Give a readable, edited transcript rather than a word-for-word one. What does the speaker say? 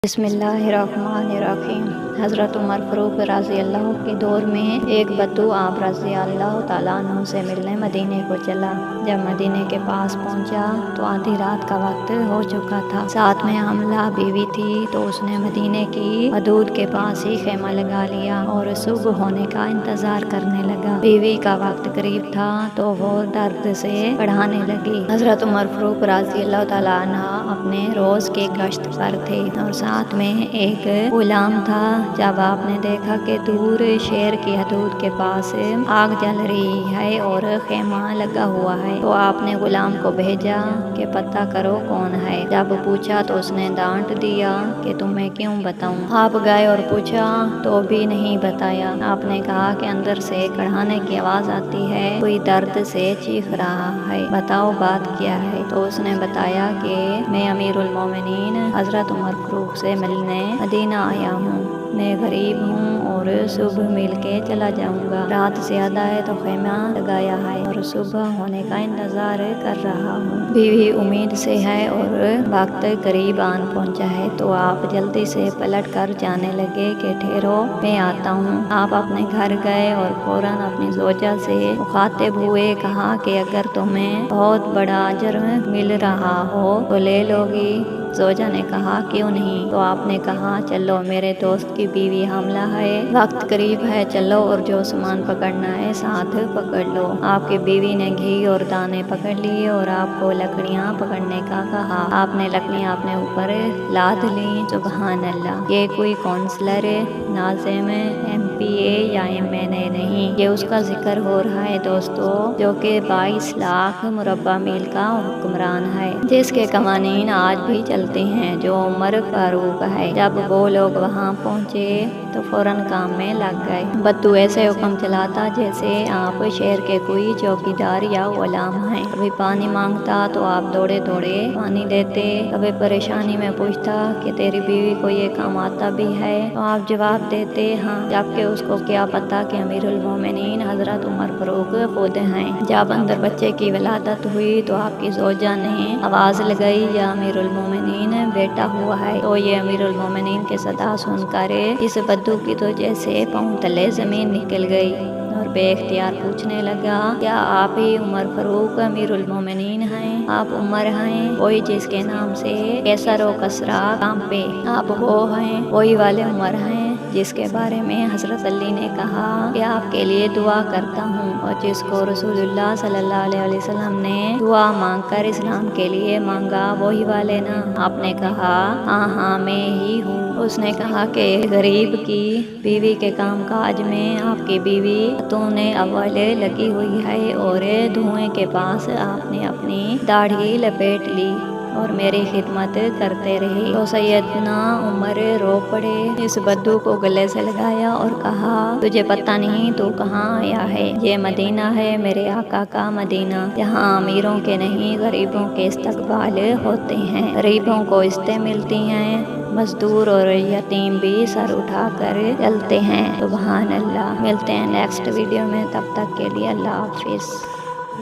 बिस्मिल्लाहिर्रहमानिर्रहीम। हज़रत उमर फ़ारूक रज़ी अल्लाह के दौर में एक बद्दू आप रज़ी अल्लाह तआला अन्हु से मिलने मदीने को चला। जब मदीने के पास पहुंचा तो आधी रात का वक्त हो चुका था। साथ में हमला बीवी थी तो उसने मदीने की हदूद के पास ही खेमा लगा लिया और सुबह होने का इंतज़ार करने लगा। बीवी का वक्त करीब था तो वो दर्द से बढ़ाने लगी। हज़रत उमर फ़ारूक रज़ी अल्लाह तआला अन्हु अपने रोज़ के गश्त पर थे और साथ में एक गुलाम था। जब आपने देखा कि दूर शहर की हदूद के पास आग जल रही है और खेमा लगा हुआ है तो आपने गुलाम को भेजा कि पता करो कौन है। जब पूछा तो उसने डांट दिया कि तुम्हें क्यों बताऊं। आप गए और पूछा तो भी नहीं बताया। आपने कहा कि अंदर से कढ़ाने की आवाज़ आती है, कोई दर्द से चीख रहा है, बताओ बात क्या है। तो उसने बताया कि मैं अमीरुल मोमिनीन हज़रत उमर फ़ारूक से मिलने मदीना आया हूँ। मैं गरीब हूँ और सुबह मिल के चला जाऊँगा। रात ज़्यादा है तो खेमा लगाया है और सुबह होने का इंतज़ार कर रहा हूँ। बीवी उम्मीद से है और वक्त करीब आन पहुँचा है तो आप जल्दी से पलट कर जाने लगे कि ठहरो मैं आता हूँ। आप अपने घर गए और फौरन अपनी ज़ौजा से मुखातिब हुए, कहा कि अगर तुम्हें बहुत बड़ा अजर मिल रहा हो तो ले लोगी। ज़ौजा ने कहा क्यों नहीं। तो आपने कहा चलो मेरे दोस्त की बीवी हामला है, वक्त करीब है, चलो और जो सामान पकड़ना है साथ पकड़ लो। आपकी बीवी ने घी और दाने पकड़ लिए और आपको लकड़ियाँ पकड़ने का कहा। आपने लकड़ियाँ अपने ऊपर लाद ली। सुबहान अल्लाह। ये कोई काउंसलर, नाज़िम, MPA या MNA नहीं, ये उसका जिक्र हो रहा है दोस्तों, जो कि 22 लाख मुरब्बा मील का हुक्मरान है, जिसके कवानीन आज भी चलते हैं, जो उमर फ़ारूक है। जब वो लोग वहाँ पहुँचे तो फौरन काम में लग गए। बद्दू ऐसे हुक्म चलाता जैसे आप शहर के कोई चौकीदार या गुलाम हैं। कभी पानी मांगता तो आप दौड़े दौड़े पानी देते। कभी परेशानी में पूछता कि तेरी बीवी को ये काम आता भी है तो आप जवाब देते हाँ, जबकि उसको क्या पता कि अमीरुल मोमिनीन हज़रत उमर फ़ारूक खुद हैं। जब अंदर बच्चे की विलादत हुई तो आपकी ज़ौजा ने आवाज़ लगाई, या अमीरुल मोमिनीन बेटा हुआ है। तो ये अमीरुल मोमिनीन के सदा सुनकर इस बद्दू की तो जैसे पाँव तले ज़मीन निकल गई और बेख्तियार पूछने लगा, क्या आप ही उमर फ़ारूक अमीरुल मोमिनीन हैं? आप उमर हैं वही जिसके नाम से कैसर व कसरा कांपे? आप वो हैं वही वाले उमर हैं जिसके बारे में हज़रत अली ने कहा कि आपके लिए दुआ करता हूँ, और जिसको रसूलुल्लाह सल्लल्लाहु अलैहि वसल्लम ने दुआ मांगकर इस्लाम के लिए मांगा, वही वाले ना? आपने कहा हाँ मैं ही हूँ। उसने कहा कि गरीब की बीवी के काम काज में आपकी बीवी तूने अव्वल लगी हुई है और धुएं के पास आपने अपनी दाढ़ी लपेट ली और मेरी खिदमत करते रहे। तो सैयदना उमर रो पड़े, इस बद्दू को गले से लगाया और कहा, तुझे पता नहीं तू कहाँ आया है? ये मदीना है, मेरे आका का मदीना। यहाँ अमीरों के नहीं गरीबों के इस्तकबाल होते हैं, गरीबों को इज़्ज़तें मिलती हैं, मजदूर और यतीम भी सर उठा कर चलते हैं। सुभान अल्लाह। मिलते हैं नेक्स्ट वीडियो में, तब तक के लिए अल्लाह हाफिज़।